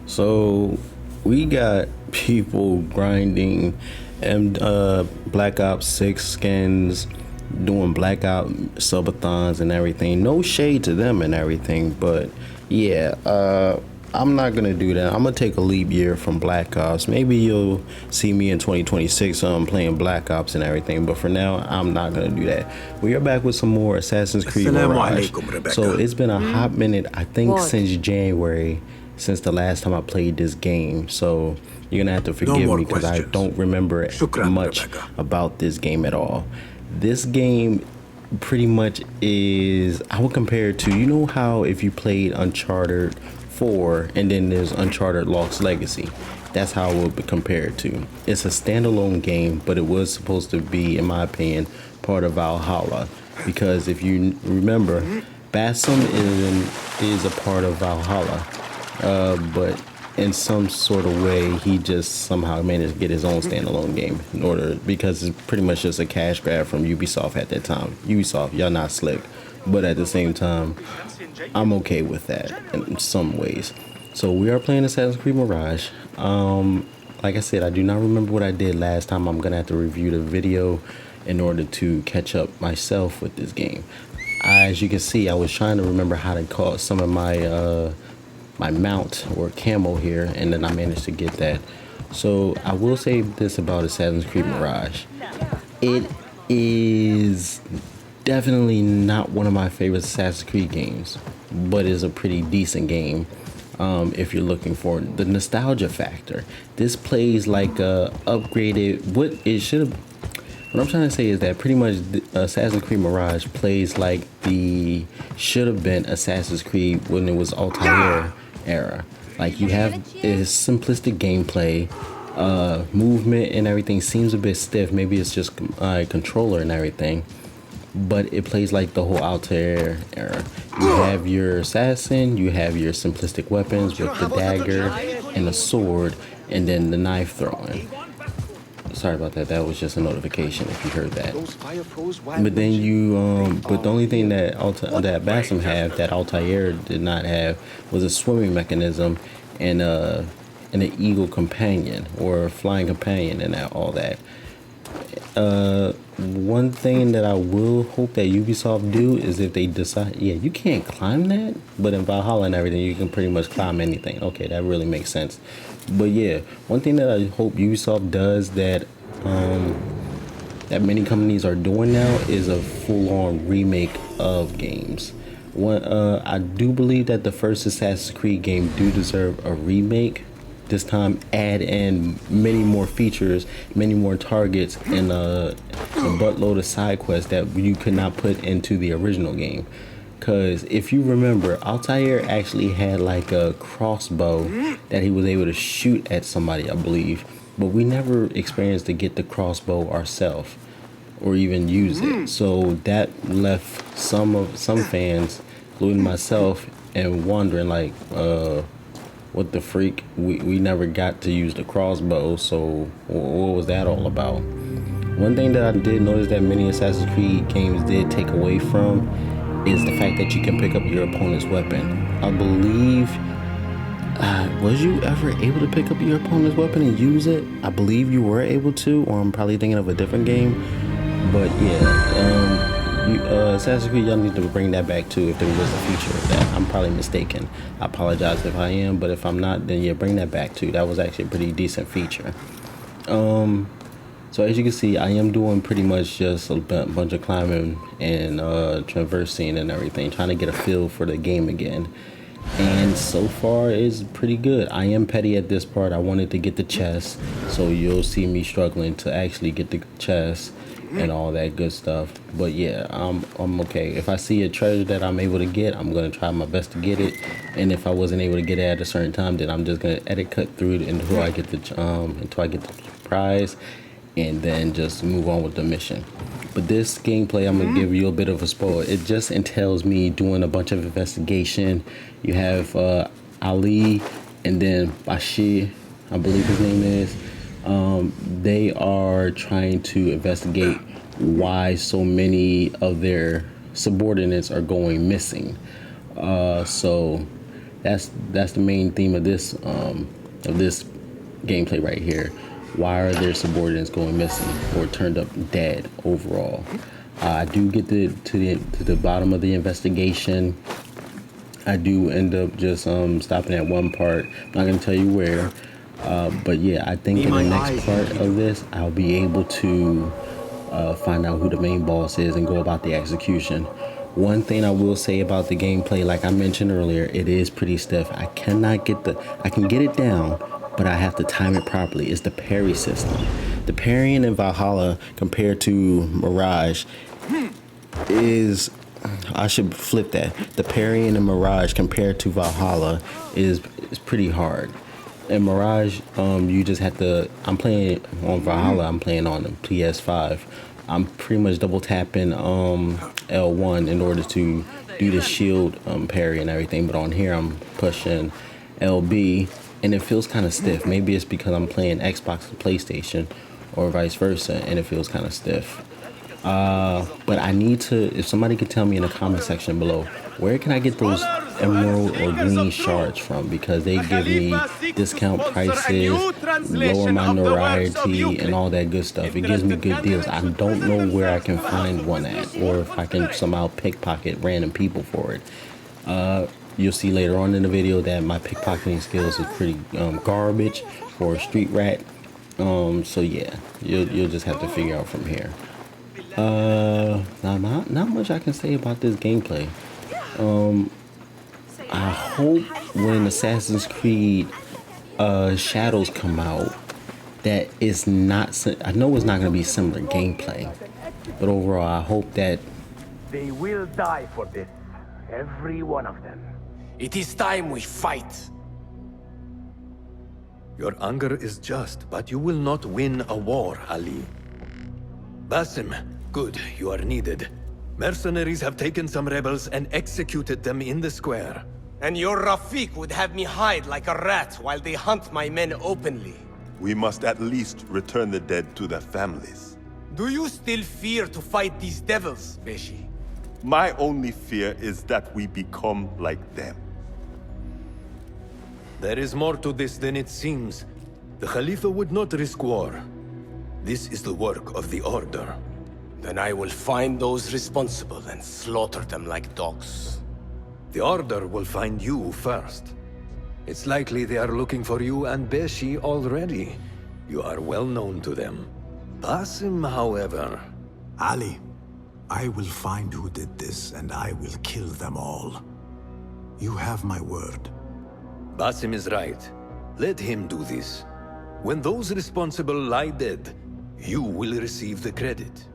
So we got people grinding and Black Ops 6 skins, doing Black Ops subathons and everything. No shade to them and everything, but yeah, I'm not gonna do that. I'm gonna take a leap year from Black Ops. Maybe you'll see me in 2026 playing Black Ops and everything, but for now, I'm not gonna do that. We are back with some more Assassin's Creed Assalamu Mirage. alaikum, Rebecca. So it's been a hot minute, I think, What? since January, since the last time I played this game. So you're gonna have to forgive more me because I questions. don't remember Shukran, much Rebecca. about this game at all. This game pretty much is, I would compare it to, you know how if you played Uncharted 4 and then there's Uncharted Lost Legacy. That's how I would compare it to. It's a standalone game, but it was supposed to be, in my opinion, part of Valhalla. Because if you remember, Basim is a part of Valhalla. But in some sort of way, he just somehow managed to get his own standalone game in order, because it's pretty much just a cash grab from Ubisoft at that time. Ubisoft, y'all not slick, but at the same time, I'm okay with that in some ways. So we are playing Assassin's Creed Mirage. Like I said, I do not remember what I did last time. I'm gonna have to review the video in order to catch up myself with this game. As you can see, I was trying to remember how to call some of my my mount or camo here, and then I managed to get that. So I will say this about Assassin's Creed Mirage. It is definitely not one of my favorite Assassin's Creed games, but is a pretty decent game. If you're looking for the nostalgia factor, this plays like a upgraded, what it should have. What I'm trying to say is that pretty much Assassin's Creed Mirage plays like the should have been Assassin's Creed when it was Altair era. Like, you have this simplistic gameplay, movement and everything seems a bit stiff. Maybe it's just controller and everything, but it plays like the whole Altair era. You have your assassin, you have your simplistic weapons with the dagger and the sword, and then the knife throwing. Sorry about that. That was just a notification if you heard that. But then but the only thing that that Basim had that Altair did not have was a swimming mechanism and an eagle companion or a flying companion and all that. One thing that I will hope that Ubisoft do is if they decide, yeah, you can't climb that, but in Valhalla and everything, you can pretty much climb anything. Okay, that really makes sense. But yeah, one thing that I hope Ubisoft does that that many companies are doing now is a full-on remake of games. I do believe that the first Assassin's Creed game do deserve a remake. This time add in many more features, many more targets, and a buttload of side quests that you could not put into the original game. Because if you remember, Altair actually had like a crossbow that he was able to shoot at somebody, I believe. But we never experienced to get the crossbow ourselves or even use it. So that left some fans, including myself, and wondering like, what the freak, we never got to use the crossbow, so what was that all about? One thing that I did notice that many Assassin's Creed games did take away from is the fact that you can pick up your opponent's weapon. I believe, was you ever able to pick up your opponent's weapon and use it? I believe you were able to, or I'm probably thinking of a different game, but yeah, Assassin's Creed, y'all need to bring that back too if there was a feature of that. I'm probably mistaken. I apologize if I am, but if I'm not, then yeah, bring that back too. That was actually a pretty decent feature. So as you can see, I am doing pretty much just a bunch of climbing and traversing and everything, trying to get a feel for the game again. And so far it's pretty good. I am petty at this part. I wanted to get the chest, so you'll see me struggling to actually get the chest and all that good stuff. But yeah, I'm okay. If I see a treasure that I'm able to get, I'm gonna try my best to get it. And if I wasn't able to get it at a certain time, then I'm just gonna cut through it until I get the prize, and then just move on with the mission. But this gameplay, I'm gonna give you a bit of a spoil. It just entails me doing a bunch of investigation. You have Ali and then Bashir, I believe his name is. They are trying to investigate why so many of their subordinates are going missing. So That's the main theme of this gameplay right here. Why are their subordinates going missing or turned up dead overall? I do get to the bottom of the investigation. I do end up just stopping at one part. I'm not gonna tell you where, but yeah, I think in the next part of this, I'll be able to find out who the main boss is and go about the execution. One thing I will say about the gameplay, like I mentioned earlier, it is pretty stiff. I can get it down, but I have to time it properly. It's the parry system. The parrying in Valhalla compared to Mirage is, I should flip that. The parrying in Mirage compared to Valhalla is pretty hard. In Mirage, you just have to. I'm playing on Valhalla. I'm playing on the PS5. I'm pretty much double tapping L1 in order to do the shield parry and everything. But on here, I'm pushing LB, and it feels kind of stiff. Maybe it's because I'm playing Xbox and PlayStation, or vice versa, and it feels kind of stiff. But I need to, if somebody could tell me in the comment section below, where can I get those emerald or green shards from? Because they give me discount prices, lower my notoriety, and all that good stuff. It gives me good deals. I don't know where I can find one at, or if I can somehow pickpocket random people for it. You'll see later on in the video that my pickpocketing skills is pretty garbage for a street rat. So yeah, you'll just have to figure out from here. Not much I can say about this gameplay. I hope when Assassin's Creed Shadows come out that it's not, I know it's not going to be similar gameplay, but overall I hope that they will die for this, every one of them. It is time we fight. Your anger is just, but you will not win a war, Ali. Basim, good, you are needed. Mercenaries have taken some rebels and executed them in the square. And your Rafik would have me hide like a rat while they hunt my men openly. We must at least return the dead to their families. Do you still fear to fight these devils, Beshi? My only fear is that we become like them. There is more to this than it seems. The Khalifa would not risk war. This is the work of the Order. Then I will find those responsible and slaughter them like dogs. The Order will find you first. It's likely they are looking for you and Beshi already. You are well known to them. Basim, however... Ali, I will find who did this, and I will kill them all. You have my word. Basim is right. Let him do this. When those responsible lie dead, you will receive the credit.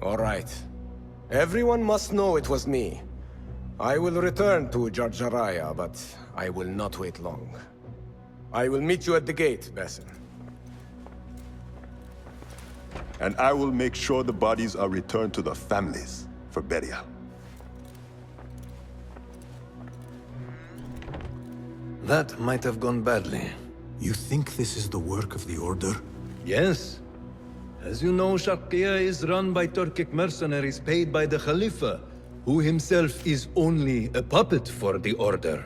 All right. Everyone must know it was me. I will return to Jarjaraya, but I will not wait long. I will meet you at the gate, Basim. And I will make sure the bodies are returned to the families for burial. That might have gone badly. You think this is the work of the Order? Yes. As you know, Sharqiya is run by Turkic mercenaries paid by the Khalifa, who himself is only a puppet for the Order.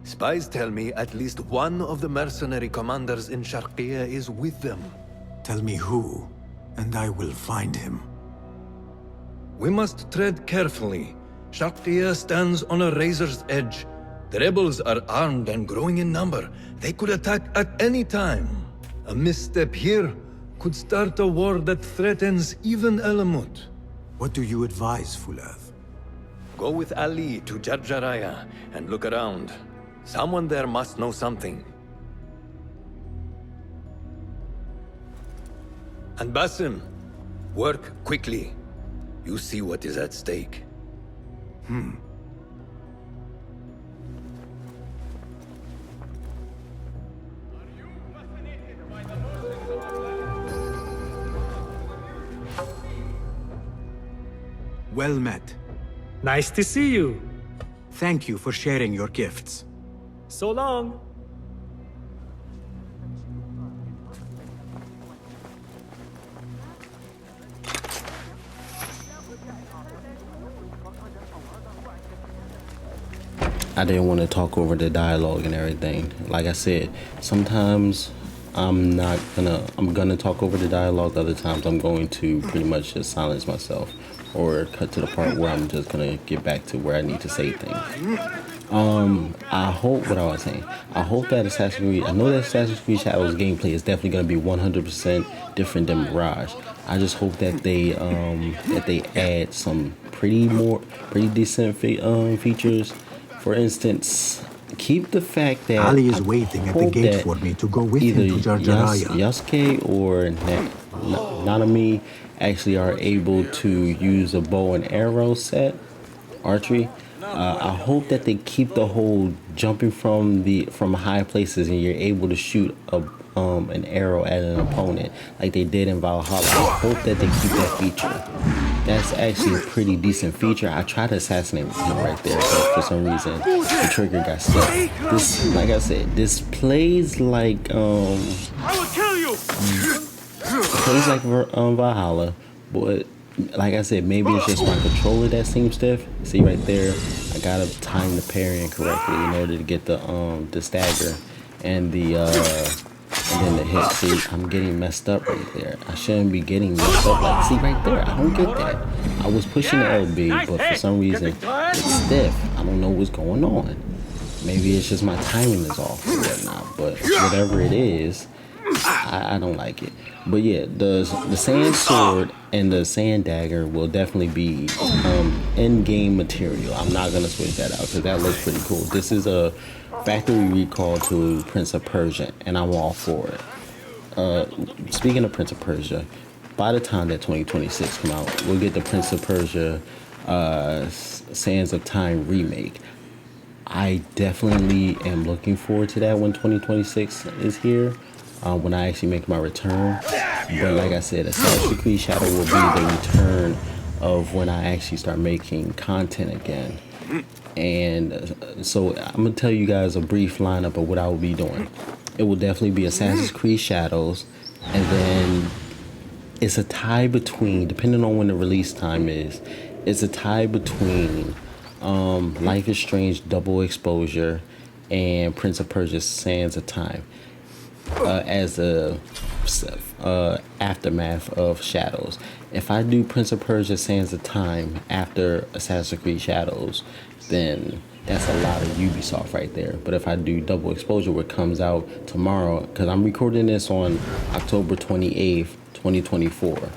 Spies tell me at least one of the mercenary commanders in Sharqiya is with them. Tell me who, and I will find him. We must tread carefully. Sharqiya stands on a razor's edge. The rebels are armed and growing in number. They could attack at any time. A misstep here could start a war that threatens even Elamut. What do you advise, Fuladh? Go with Ali to Jarjaraya and look around. Someone there must know something. And Basim, work quickly. You see what is at stake. Well met. Nice to see you. Thank you for sharing your gifts. So long. I didn't want to talk over the dialogue and everything. Like I said, sometimes I'm gonna talk over the dialogue. Other times I'm going to pretty much just silence myself or cut to the part where I'm just gonna get back to where I need to say things. I hope what I was saying. I hope that Assassin's Creed. I know that Assassin's Creed Shadows gameplay is definitely gonna be 100% different than Mirage. I just hope that they add some pretty decent features. For instance, keep the fact that Ali is waiting at the gate for me to go with him to Jar Jaraya. Yasuke or Nanami actually are able to use a bow and arrow set, archery. I hope that they keep the whole jumping from high places and you're able to shoot an arrow at an opponent like they did in Valhalla. I hope that they keep that feature. That's actually a pretty decent feature. I tried to assassinate him right there, but for some reason the trigger got stuck. This, like I said, this plays like I will kill you. plays like Valhalla, but like I said, maybe it's just my controller that seems stiff. See right there, I gotta time the parrying correctly in order to get the stagger and then the hit. See, I'm getting messed up right there. I shouldn't be getting messed up. Like, see right there, I don't get that. I was pushing the LB, but for some reason it's stiff. I don't know what's going on. Maybe it's just my timing is off or whatnot. But whatever it is, I don't like it. But yeah, the sand sword and the sand dagger will definitely be in-game material. I'm not gonna switch that out because that looks pretty cool. This is a factory recall to Prince of Persia, and I'm all for it. Speaking of Prince of Persia, by the time that 2026 come out, we'll get the Prince of Persia Sands of Time remake. I definitely am looking forward to that when 2026 is here. When I actually make my return. But like I said, Assassin's Creed Shadow will be the return of when I actually start making content again. And so I'm gonna tell you guys a brief lineup of what I will be doing. It will definitely be Assassin's Creed Shadows, and then it's a tie between, depending on when the release time is, it's a tie between Life is Strange Double Exposure and Prince of Persia Sands of Time. As a aftermath of Shadows. If I do Prince of Persia Sands of Time after Assassin's Creed Shadows, then that's a lot of Ubisoft right there. But if I do Double Exposure, what comes out tomorrow, because I'm recording this on October 28th, 2024.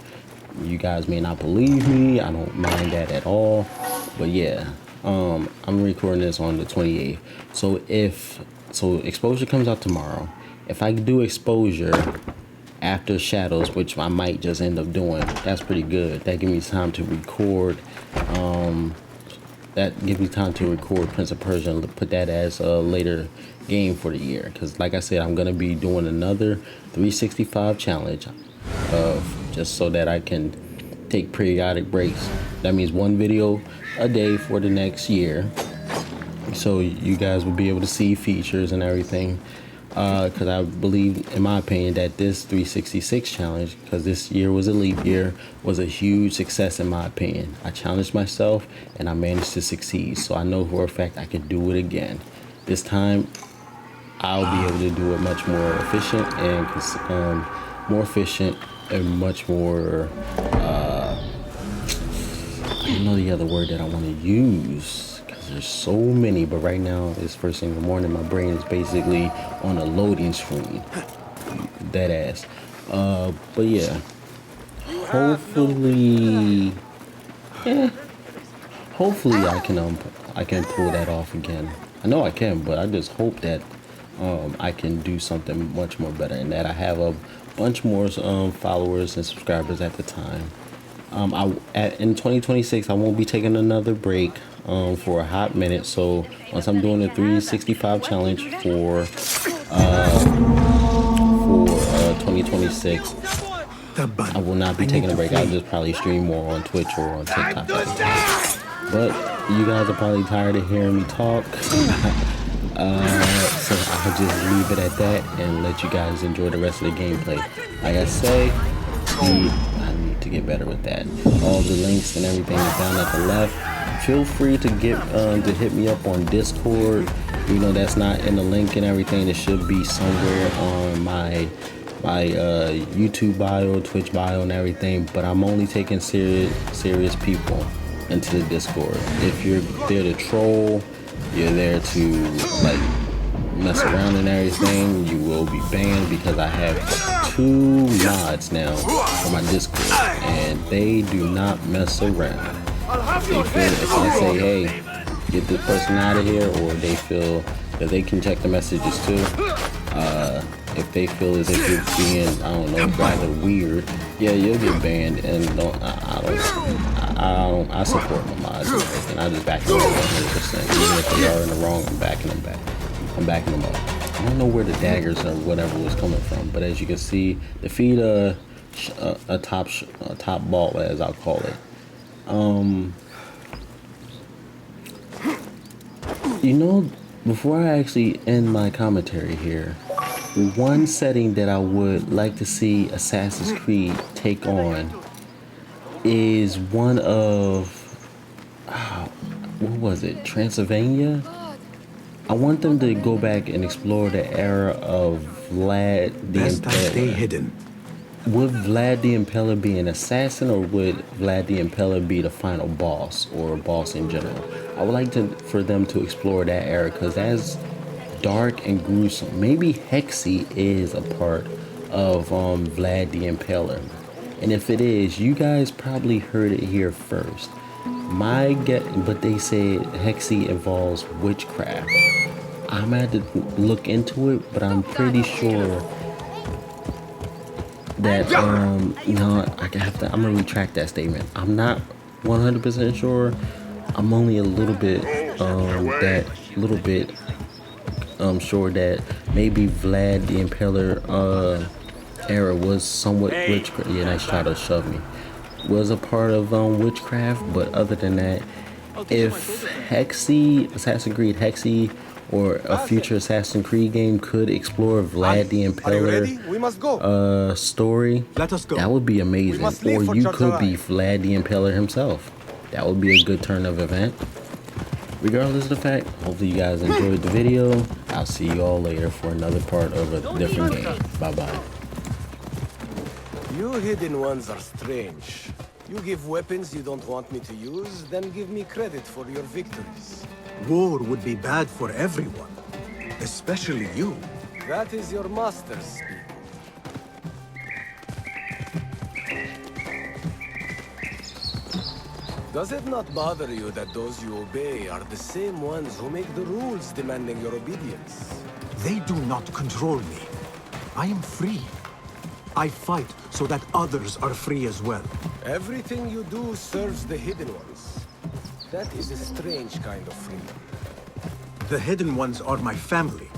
You guys may not believe me. I don't mind that at all. But yeah, I'm recording this on the 28th. So Exposure comes out tomorrow. If I do Exposure after Shadows, which I might just end up doing, that's pretty good. That gives me time to record. Prince of Persia and put that as a later game for the year. Because like I said, I'm gonna be doing another 365 challenge, just so that I can take periodic breaks. That means one video a day for the next year. So you guys will be able to see features and everything. Because I believe, in my opinion, that this 366 challenge, because this year was a leap year, was a huge success in my opinion. I challenged myself and I managed to succeed. So I know for a fact I can do it again. This time, I'll be able to do it much more efficient and much more. I don't know the other word that I want to use. There's so many, but right now it's first thing in the morning. My brain is basically on a loading screen, dead ass. But yeah, hopefully I can pull that off again. I know I can, but I just hope that I can do something much more better, and that I have a bunch more followers and subscribers at the time. In 2026, I won't be taking another break for a hot minute. So once I'm doing the 365 challenge for 2026, I will not be taking a break. I'll just probably stream more on Twitch or on TikTok. But you guys are probably tired of hearing me talk. So I'll just leave it at that and let you guys enjoy the rest of the gameplay. Like I say, I need to get better with that. All the links and everything is down at the left. feel free to get to hit me up on Discord. You know, that's not in the link and everything. It should be somewhere on my YouTube bio, Twitch bio, and everything. But I'm only taking serious people into the Discord. If you're there to troll, you're there to like mess around and everything, you will be banned, because I have 2 mods now on my Discord, and they do not mess around. They feel if I say, hey, get this person out of here, or they feel that they can check the messages too. If they feel as if you're being, I don't know, rather weird, yeah, you'll get banned. And I support my mods and everything. I just back them up 100%. Even if they are in the wrong, I'm backing them back. I'm backing them up. I don't know where the daggers or whatever was coming from, but as you can see, defeat a top ball, as I'll call it. You know, before I actually end my commentary here, one setting that I would like to see Assassin's Creed take on is one of, what was it, Transylvania? I want them to go back and explore the era of Vlad the Best I stay Impaler. hidden. Would Vlad the Impaler be an assassin, or would Vlad the Impaler be the final boss, or a boss in general? I would like for them to explore that era, because that's dark and gruesome. Maybe Hexy is a part of Vlad the Impaler. And if it is, you guys probably heard it here first. But they said Hexy involves witchcraft. I'm gonna have to look into it, but I'm pretty sure that no, I'm gonna retract that statement. I'm not 100% sure. I'm only a little bit sure that maybe Vlad the Impaler era was somewhat witchcraft. Yeah, nice try to shove me. Was a part of witchcraft, but other than that, if Hexy, Assassin's Creed Hexy, or a future Assassin's Creed game could explore Vlad the Impaler story, Let us go. that would be amazing. must leave Or for you could be Jartarai. Vlad the Impaler himself. That would be a good turn of event. Regardless of the fact, hopefully you guys enjoyed the video. I'll see you all later for another part of a different game. Bye bye. You hidden ones are strange. You give weapons you don't want me to use, then give me credit for your victories. War would be bad for everyone, especially you. That is your master's speaking. Does it not bother you that those you obey are the same ones who make the rules demanding your obedience? They do not control me. I am free. I fight so that others are free as well. Everything you do serves the hidden ones. That is a strange kind of freedom. The hidden ones are my family.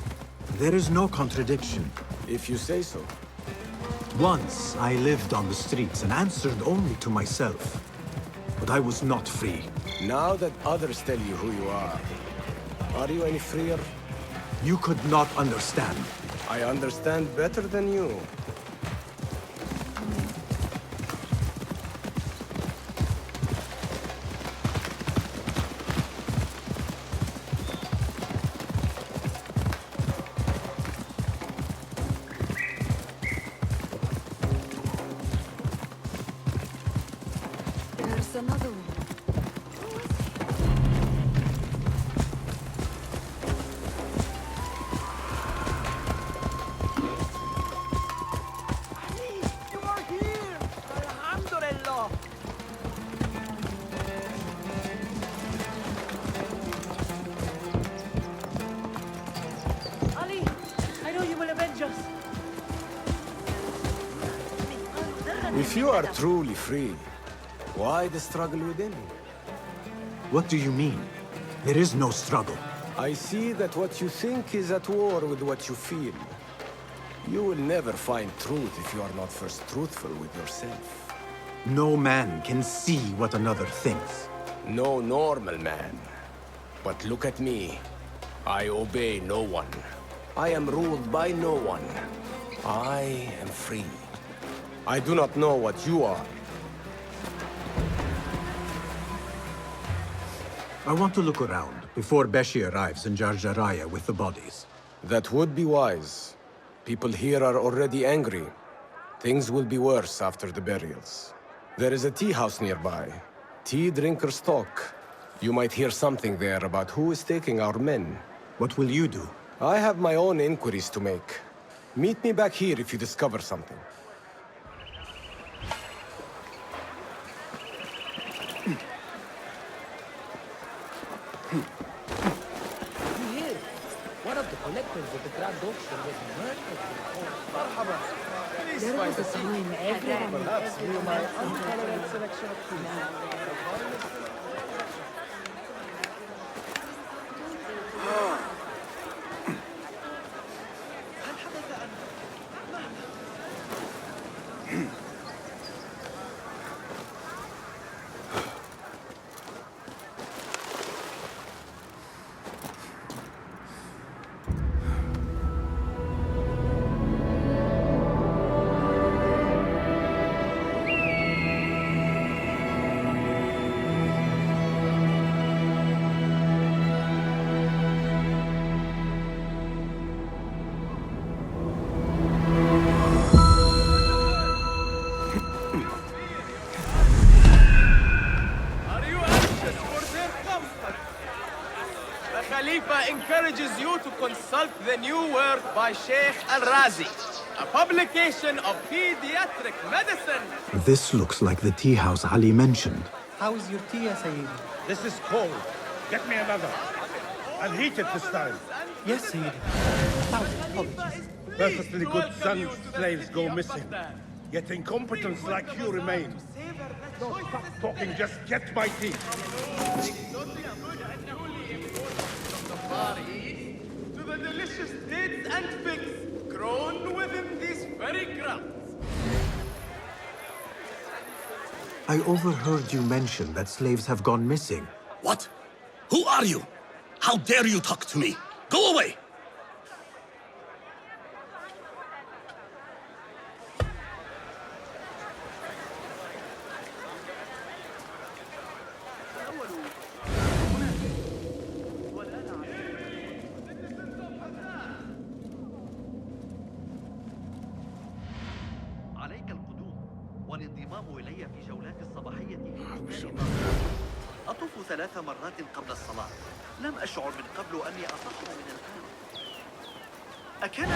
There is no contradiction. If you say so. Once I lived on the streets and answered only to myself. But I was not free. Now that others tell you who you are you any freer? You could not understand. I understand better than you. There's another one. You are here! Alhamdulillah! Ali, I know you will avenge us. If you are truly free, why the struggle within? What do you mean? There is no struggle. I see that what you think is at war with what you feel. You will never find truth if you are not first truthful with yourself. No man can see what another thinks. No normal man. But look at me. I obey no one. I am ruled by no one. I am free. I do not know what you are. I want to look around before Beshi arrives in Jarjaraya with the bodies. That would be wise. People here are already angry. Things will be worse after the burials. There is a tea house nearby. Tea drinkers talk. You might hear something there about who is taking our men. What will you do? I have my own inquiries to make. Meet me back here if you discover something. One of the collectors of the Grand Auction was murdered. There was a time everyone my intolerant selection of food. Khalifa encourages you to consult The New World by Sheikh Al-Razi, a publication of pediatric medicine. This looks like the tea house Ali mentioned. How is your tea, Sayyid? This is cold. Get me another. I'll heat it this time. Yes, Sayyid. Apologies. Perfectly good sons slaves go missing. Yet incompetence like you remain. No, stop talking, just get my tea. To the delicious dates and figs grown within these very grounds. I overheard you mention that slaves have gone missing. What? Who are you? How dare you talk to me? Go away! عليك القدوم والانضمام إلي في جولات الصباحية أطوف 3 مرات قبل الصلاة. لم أشعر من قبل أني أصح من الآن. أكان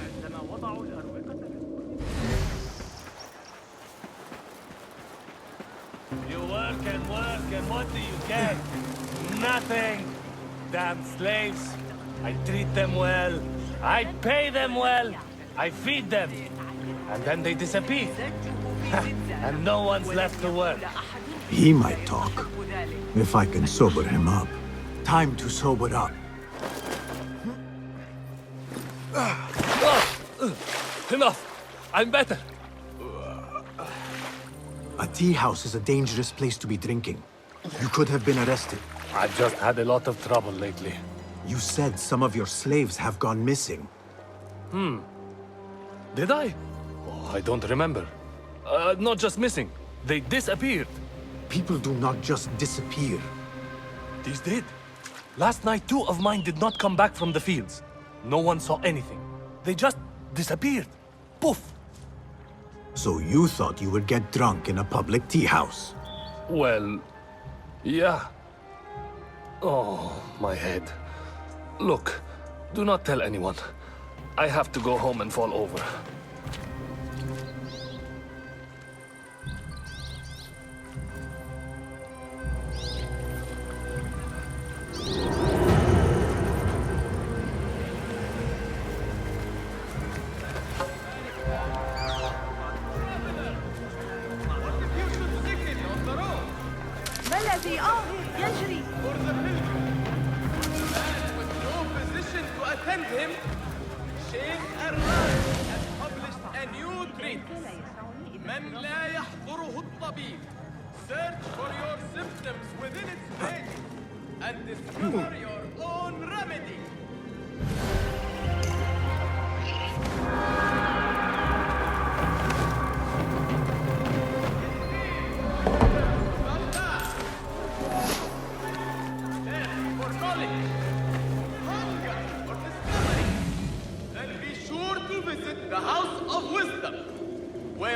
عندما وضعوا الأروقة You work and what do you get? Nothing. Damn slaves. I treat them well. I pay them well. I feed them. And then they disappear. And no one's left to work. He might talk. If I can sober him up. Time to sober up. Enough. I'm better. A tea house is a dangerous place to be drinking. You could have been arrested. I've just had a lot of trouble lately. You said some of your slaves have gone missing. Did I? Oh, I don't remember. Not just missing. They disappeared. People do not just disappear. These did. Last night, 2 of mine did not come back from the fields. No one saw anything. They just disappeared. Poof. So you thought you would get drunk in a public tea house? Well, yeah. Oh, my head. Look, do not tell anyone. I have to go home and fall over. يجري. For the pilgrim. And with no physician to attend him, Sheikh Al-Razi has published a new treatise. من لا يحضره الطبيب. Search for your symptoms within its pages and discover your own remedy.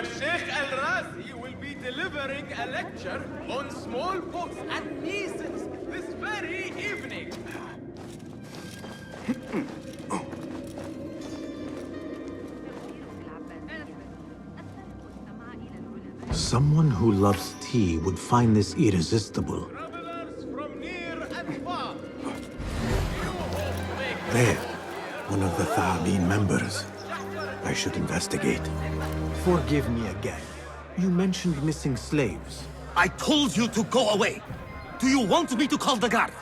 where Sheikh Al-Razi will be delivering a lecture on smallpox and measles this very evening. Someone who loves tea would find this irresistible. Travelers from near and far. There, one of the Thaabin members. I should investigate. Forgive me again. You mentioned missing slaves. I told you to go away. Do you want me to call the guard?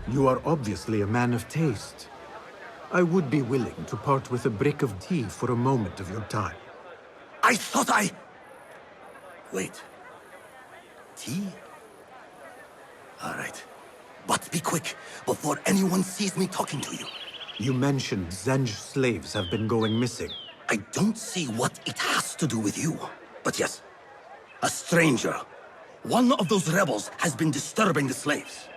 You are obviously a man of taste. I would be willing to part with a brick of tea for a moment of your time. I thought I... Wait. Tea? All right. But be quick, before anyone sees me talking to you. You mentioned Zenj slaves have been going missing. I don't see what it has to do with you. But yes, a stranger. One of those rebels has been disturbing the slaves.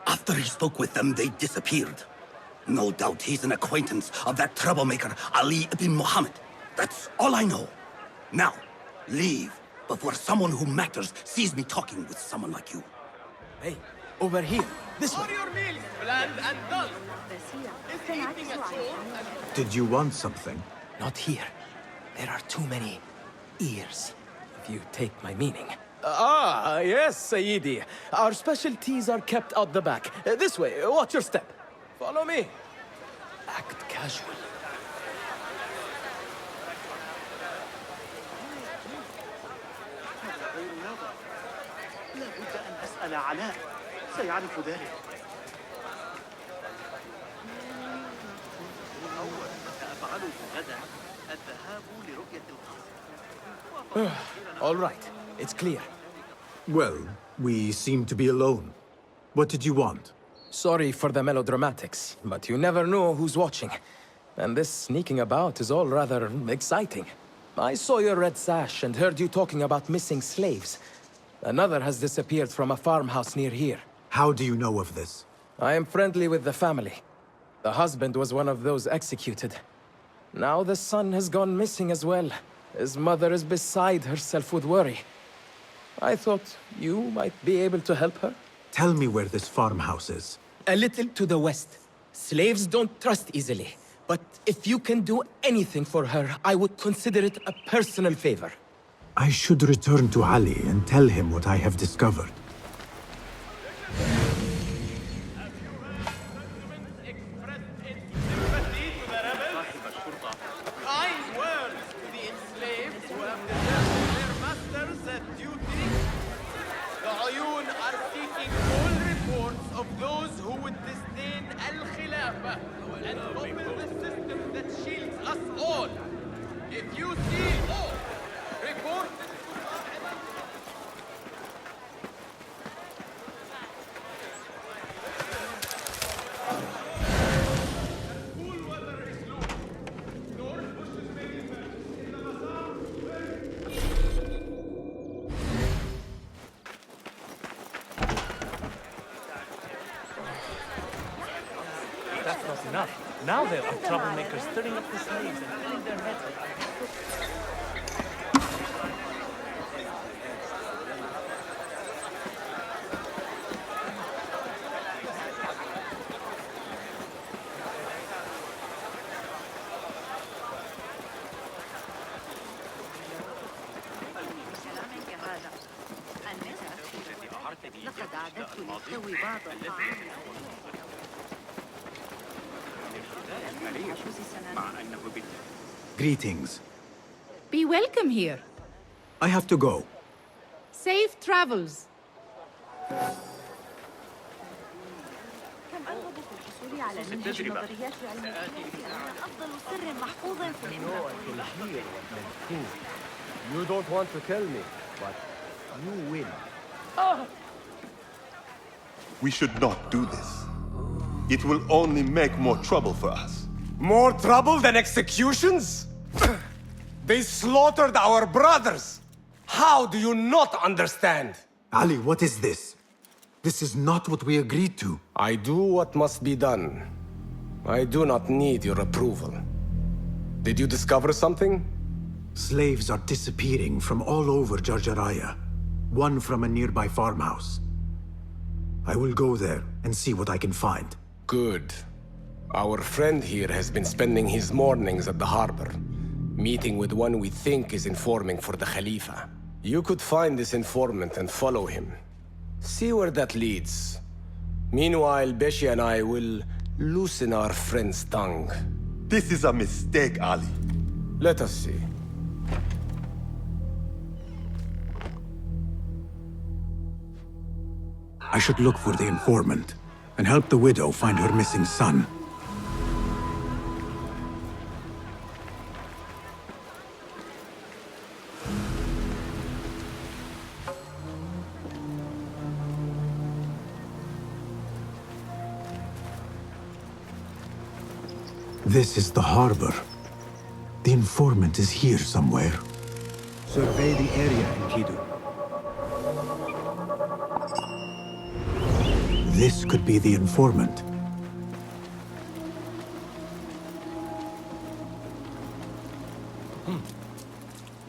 After he spoke with them, they disappeared. No doubt he's an acquaintance of that troublemaker, Ali ibn Muhammad. That's all I know. Now, leave before someone who matters sees me talking with someone like you. Hey, over here. This way. Are your meals bland and dull? Is eating a chore? Did you want something? Not here. There are too many ears, if you take my meaning. Yes, Sayyidi. Our specialties are kept out the back. This way, watch your step. Follow me. Act casual. لا بد أن أسأل علاء سيعرف ذلك. أول ما سأفعله غدا الذهاب لرؤية القصر. All right, it's clear. Well, we seem to be alone. What did you want? Sorry for the melodramatics, but you never know who's watching. And this sneaking about is all rather exciting. I saw your red sash and heard you talking about missing slaves. Another has disappeared from a farmhouse near here. How do you know of this? I am friendly with the family. The husband was one of those executed. Now the son has gone missing as well. His mother is beside herself with worry. I thought you might be able to help her. Tell me where this farmhouse is. A little to the west. Slaves don't trust easily. But if you can do anything for her, I would consider it a personal favor. I should return to Ali and tell him what I have discovered. Kind words to the enslaved who have deserted their masters at duty. The Ayun are seeking all reports of those who would disdain Al-Khilafah and topple the system that shields us all. If you see all, report it to That's not enough. Now there are troublemakers stirring up the slaves and filling their heads with لقد عددت لأحتوي بعض الطعام. Greetings. Be welcome here. I have to go. Safe travels. كم أرغب في الحصول على منهج نظريات علم الكيمياء أفضل سر محفوظ في الإمبراطورية. You don't want to kill me, but you will. We should not do this. It will only make more trouble for us. More trouble than executions? They slaughtered our brothers! How do you not understand? Ali, what is this? This is not what we agreed to. I do what must be done. I do not need your approval. Did you discover something? Slaves are disappearing from all over Jarjaraya. One from a nearby farmhouse. I will go there and see what I can find. Good. Our friend here has been spending his mornings at the harbor, meeting with one we think is informing for the Khalifa. You could find this informant and follow him. See where that leads. Meanwhile, Beshi and I will loosen our friend's tongue. This is a mistake, Ali. Let us see. I should look for the informant and help the widow find her missing son. This is the harbor. The informant is here somewhere. Survey the area, Enkidu. This could be the informant.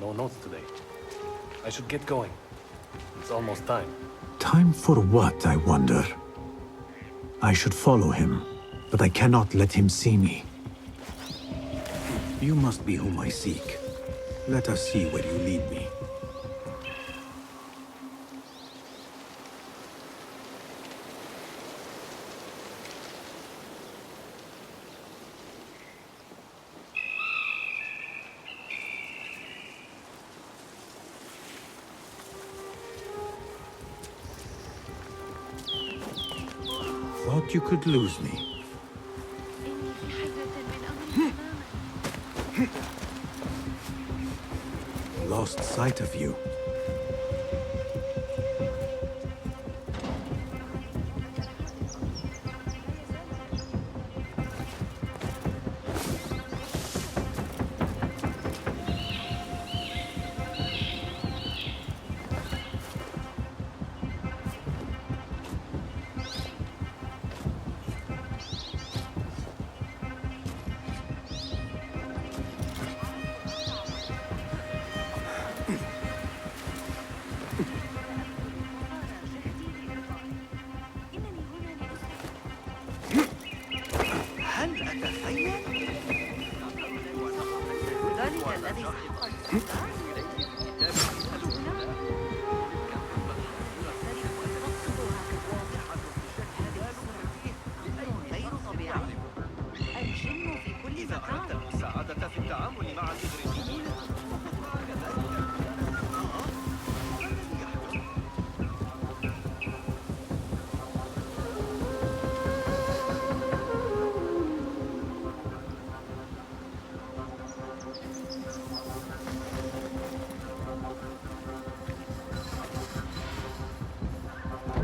No notes today. I should get going. It's almost time. Time for what, I wonder? I should follow him, but I cannot let him see me. You must be whom I seek. Let us see where you lead me. Thought you could lose me. Lost sight of you.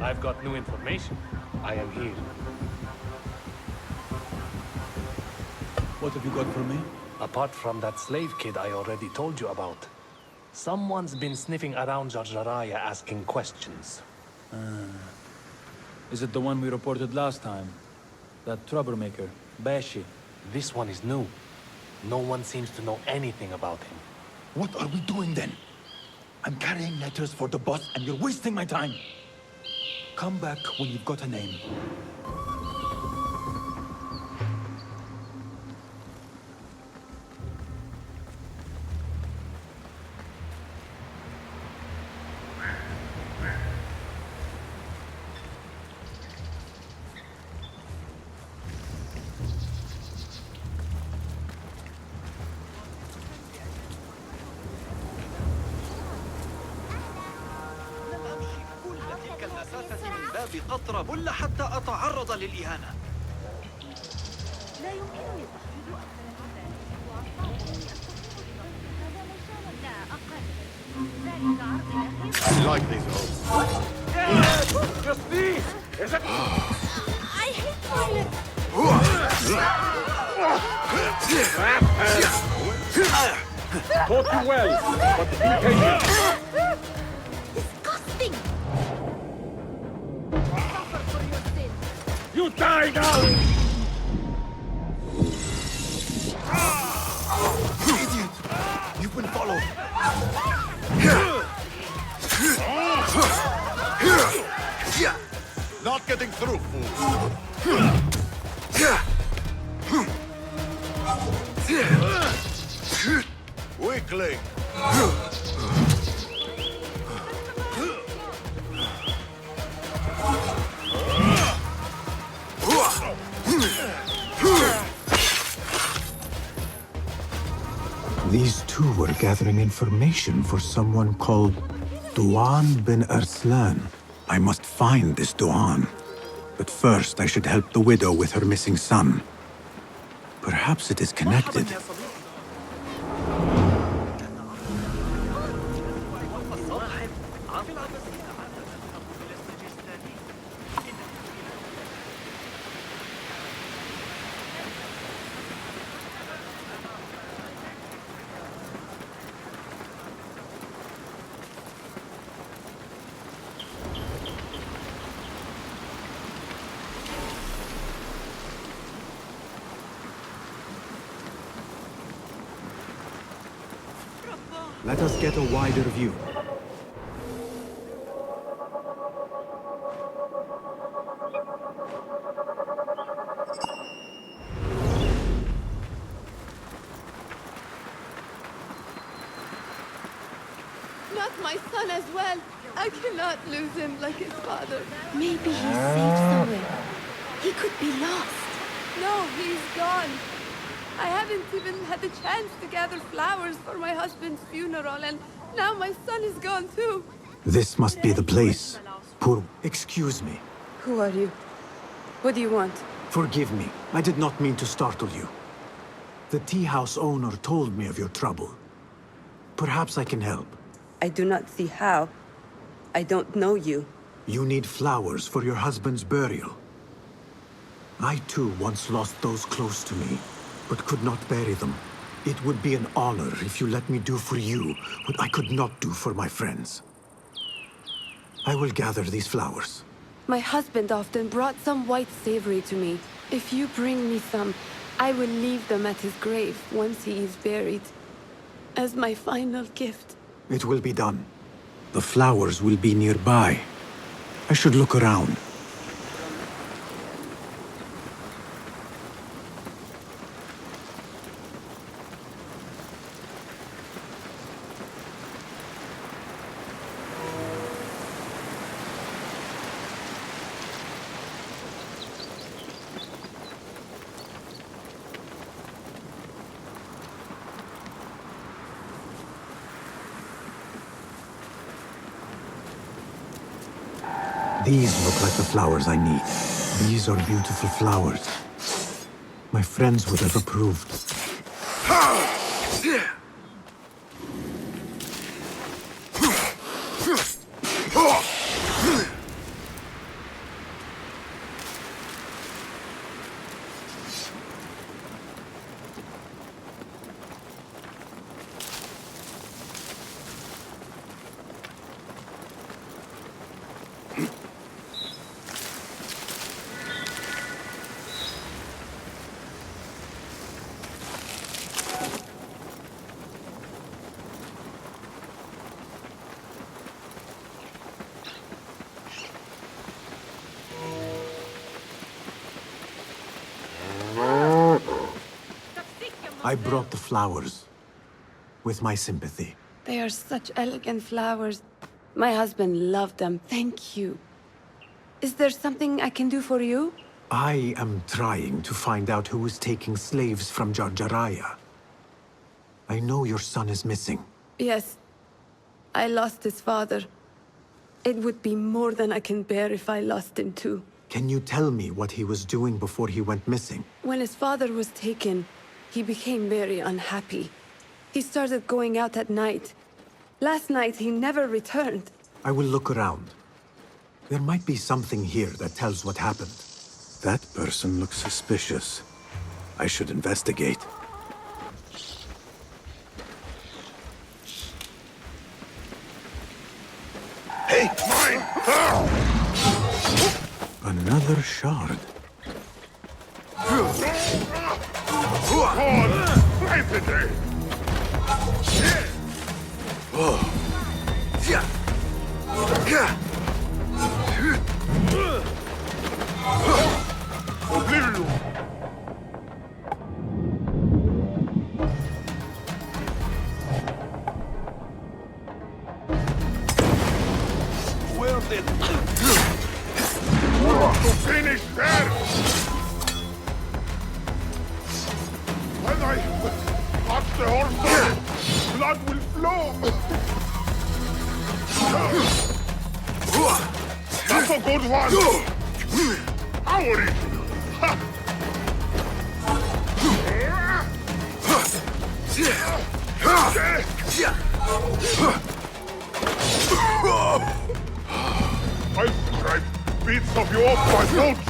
I've got new information. I am here. What have you got for me? Apart from that slave kid I already told you about, someone's been sniffing around Jarjaraya asking questions. Is it the one we reported last time? That troublemaker, Bashi? This one is new. No one seems to know anything about him. What are we doing then? I'm carrying letters for the boss and you're wasting my time. Come back when you've got a name. بقطرة بل حتى أتعرض للإهانة. لا يمكنني تحديد لا أقل. ذلك عرض I like these holes. Just these! Is it? I hate violence. Taught you well, but be patient. Disgusting. You die now! Idiot! You've been followed. not getting through, fool. Weakling. These two were gathering information for someone called Duan bin Arslan. I must find this Duan. But first, I should help the widow with her missing son. Perhaps it is connected. Let us get a wider view. Not my son as well. I cannot lose him like his father. Maybe he's safe somewhere. He could be lost. No, he's gone. I haven't even had the chance to gather flowers for my husband's funeral, and now my son is gone too. This must be the place. Excuse me. Who are you? What do you want? Forgive me. I did not mean to startle you. The tea house owner told me of your trouble. Perhaps I can help. I do not see how. I don't know you. You need flowers for your husband's burial. I too once lost those close to me, but could not bury them. It would be an honor if you let me do for you what I could not do for my friends. I will gather these flowers. My husband often brought some white savory to me. If you bring me some, I will leave them at his grave once he is buried, as my final gift. It will be done. The flowers will be nearby. I should look around. These look like the flowers I need. These are beautiful flowers. My friends would have approved. I brought the flowers with my sympathy. They are such elegant flowers. My husband loved them. Thank you. Is there something I can do for you? I am trying to find out who is taking slaves from Jarjaraya. I know your son is missing. Yes. I lost his father. It would be more than I can bear if I lost him too. Can you tell me what he was doing before he went missing? When his father was taken, he became very unhappy. He started going out at night. Last night, he never returned. I will look around. There might be something here that tells what happened. That person looks suspicious. I should investigate. Hey, mine! Another shard. Finish there! When I touch the horse, blood will flow! That's a good one! How original! Ha! I scraped bits of you off my boots!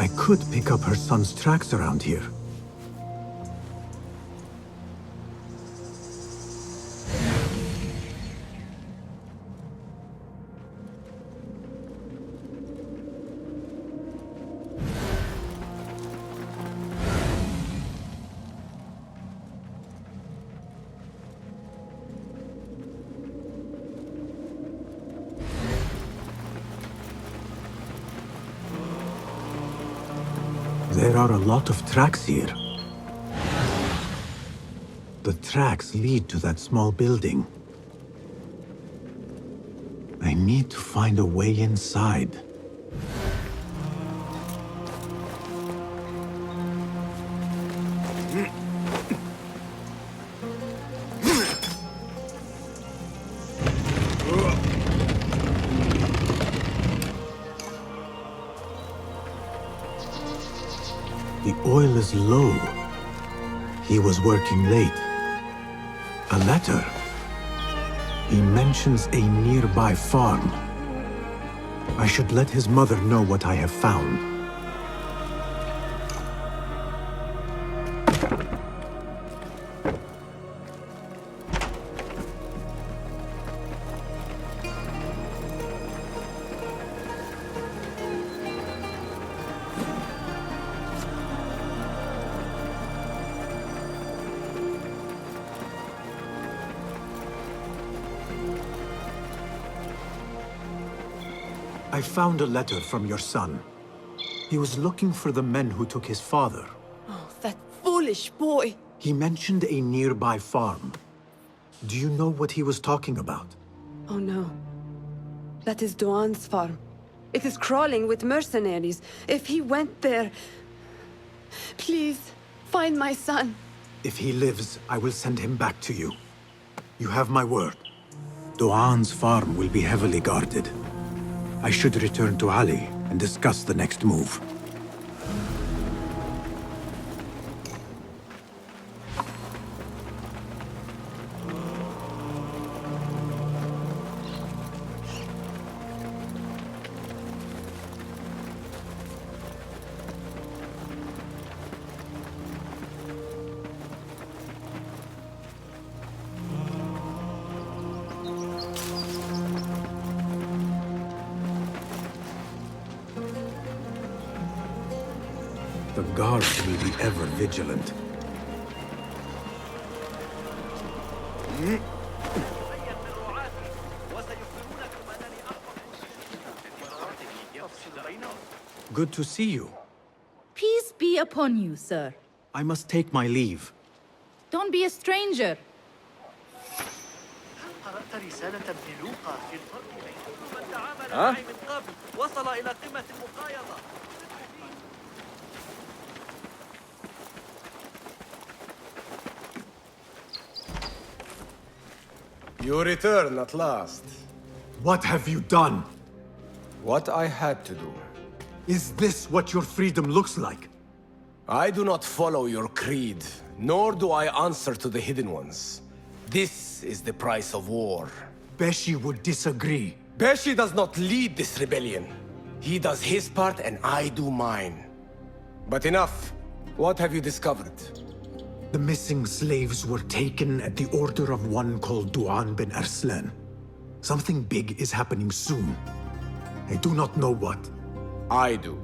I could pick up her son's tracks around here. There are a lot of tracks here. The tracks lead to that small building. I need to find a way inside. The oil is low. He was working late. A letter. He mentions a nearby farm. I should let his mother know what I have found. I found a letter from your son. He was looking for the men who took his father. Oh, that foolish boy! He mentioned a nearby farm. Do you know what he was talking about? Oh no. That is Duan's farm. It is crawling with mercenaries. If he went there... Please, find my son. If he lives, I will send him back to you. You have my word. Duan's farm will be heavily guarded. I should return to Ali and discuss the next move. The guards will be ever vigilant. Good to see you. Peace be upon you, sir. I must take my leave. Don't be a stranger. قرأت رسالة ابن لوقا في الفرق بين من تعامل ها؟ معي من قبل وصل إلى قمة المقايضة. You return at last. What have you done? What I had to do. Is this what your freedom looks like? I do not follow your creed, nor do I answer to the Hidden Ones. This is the price of war. Beshi would disagree. Beshi does not lead this rebellion. He does his part and I do mine. But enough. What have you discovered? The missing slaves were taken at the order of one called Duan bin Arslan. Something big is happening soon. I do not know what. I do.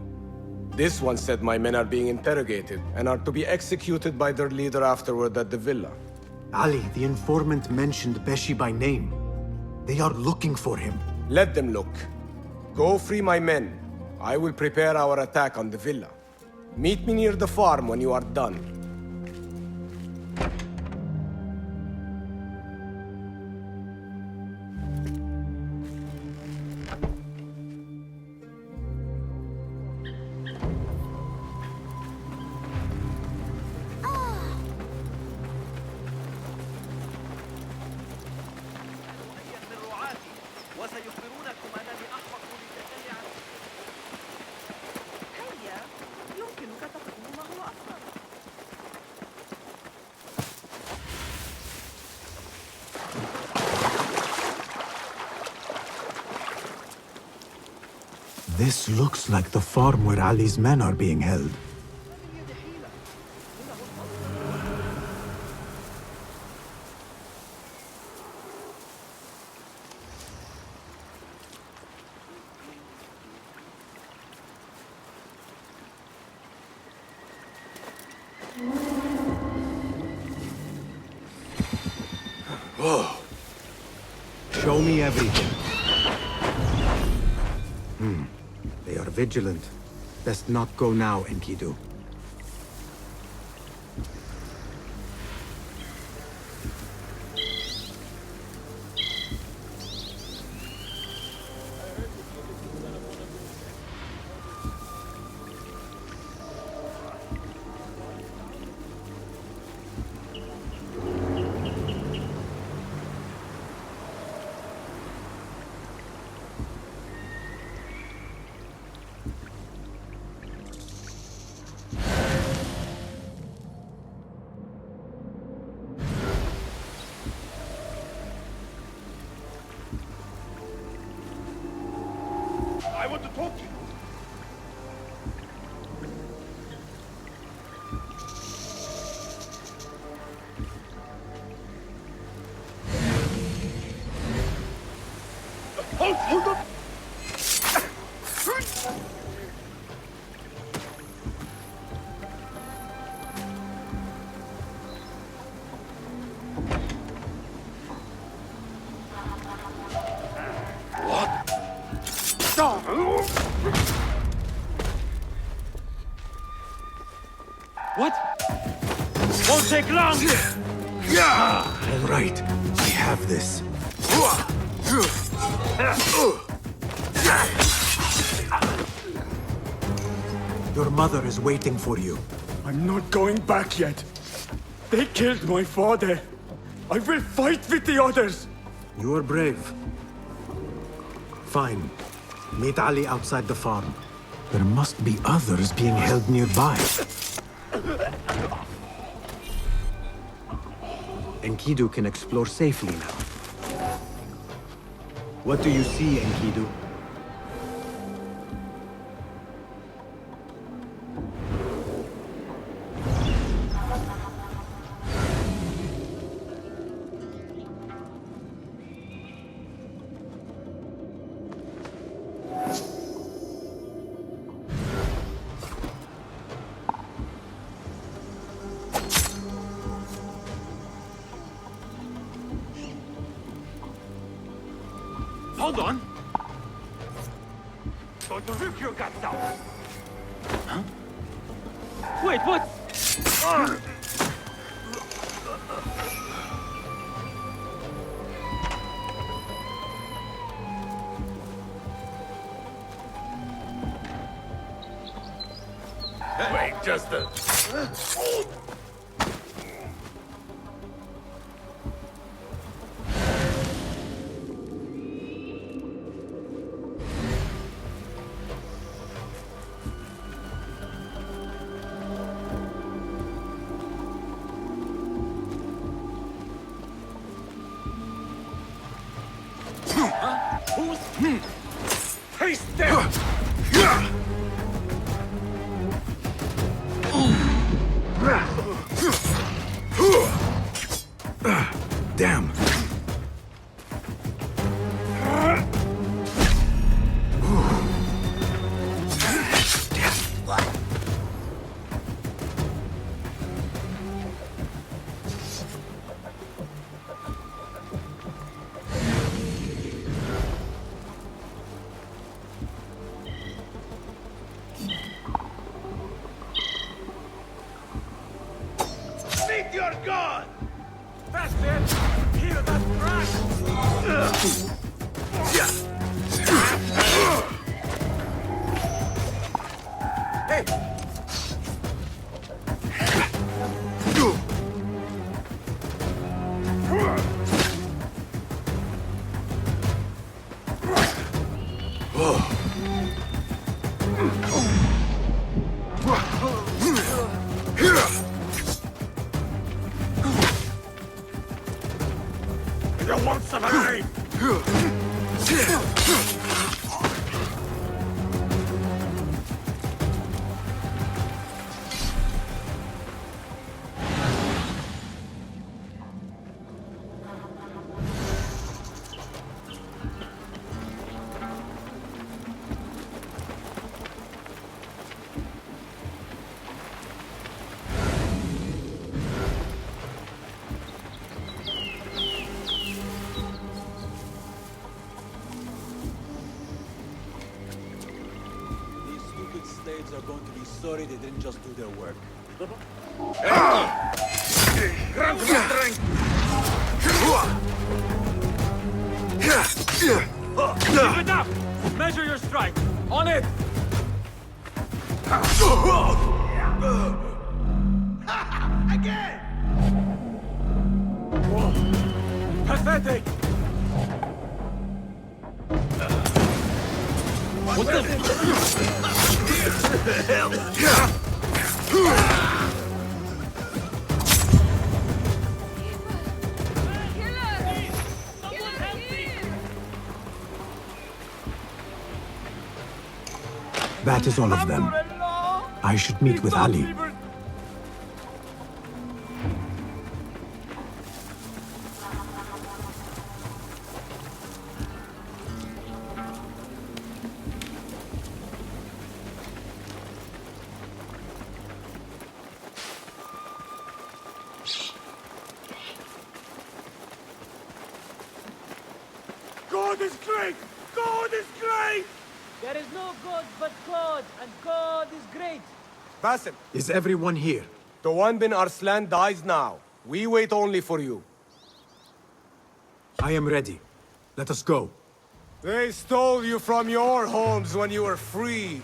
This one said my men are being interrogated and are to be executed by their leader afterward at the villa. Ali, the informant mentioned Beshi by name. They are looking for him. Let them look. Go free my men. I will prepare our attack on the villa. Meet me near the farm when you are done. وسيخبرونكم أنني أحفظ للتسلي عن هيا يمكنك تقديم ما هو أفضل. This looks like the farm where Ali's men are being held. Show me everything. They are vigilant. Best not go now, Enkidu. I want to talk to you. Hold up! What? Won't take long! All right, I have this. Your mother is waiting for you. I'm not going back yet. They killed my father. I will fight with the others. You are brave. Fine. Meet Ali outside the farm. There must be others being held nearby. Enkidu can explore safely now. What do you see, Enkidu? Hold on. Going to rip your guts out. Huh? Wait, what? Wait just a... Taste them! Damn. They're gone! That's it! Hear that crash! Hey! You want some aid? Slaves are going to be sorry they didn't just do their work. Grant me strength! Keep it up! Measure your strike! On it! Again! Pathetic! What the hell? That is all of them. I should meet with Ali. God is great! God is great! There is no God but God, and God is great. Basim, Is everyone here? the one bin Arslan dies now. We wait only for you. I am ready. Let us go. They stole you from your homes when you were free,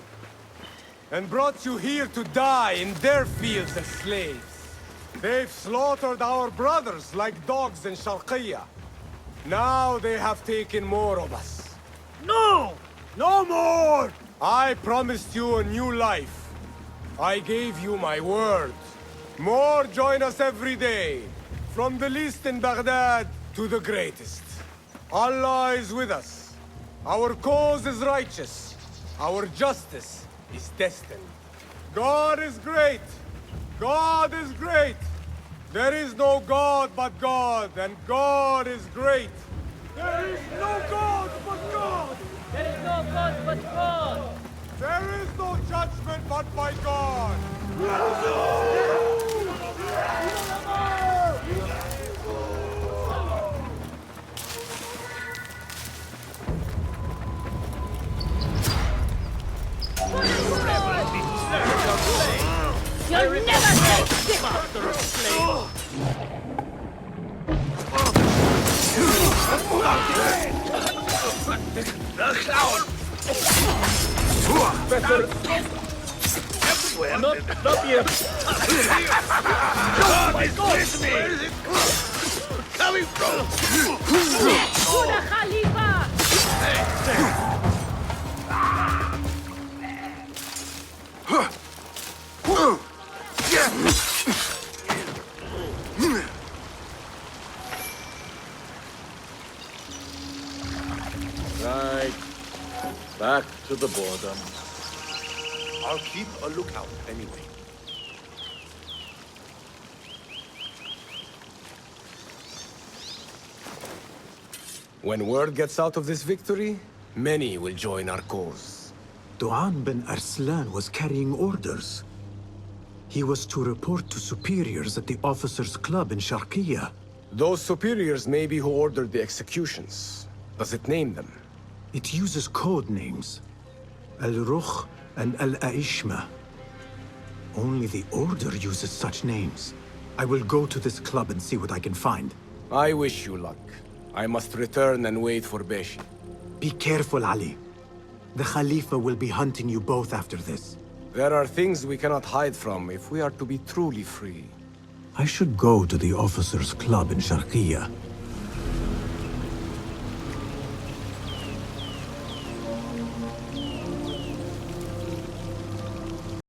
and brought you here to die in their fields as slaves. They've slaughtered our brothers like dogs in Sharqiyya. Now they have taken more of us. No! No more! I promised you a new life. I gave you my word. More join us every day, from the least in Baghdad to the greatest. Allah is with us. Our cause is righteous. Our justice is destined. God is great. God is great. There is no God but God, and God is great. There is no God but God! There is no God but God. There is no judgment but by God. You'll never take this! Better everywhere. Not here. God is with me. Where is it coming from? Buddha Khalifa! Right. Back to the border. I'll keep a lookout anyway. When word gets out of this victory, many will join our cause. Duan bin Arslan was carrying orders. He was to report to superiors at the officers' club in Sharqiyya. Those superiors may be who ordered the executions. Does it name them? It uses code names. Al-Rukh and Al-Aishma. Only the Order uses such names. I will go to this club and see what I can find. I wish you luck. I must return and wait for Beshi. Be careful, Ali. The Khalifa will be hunting you both after this. There are things we cannot hide from if we are to be truly free. I should go to the officers' club in Sharqiya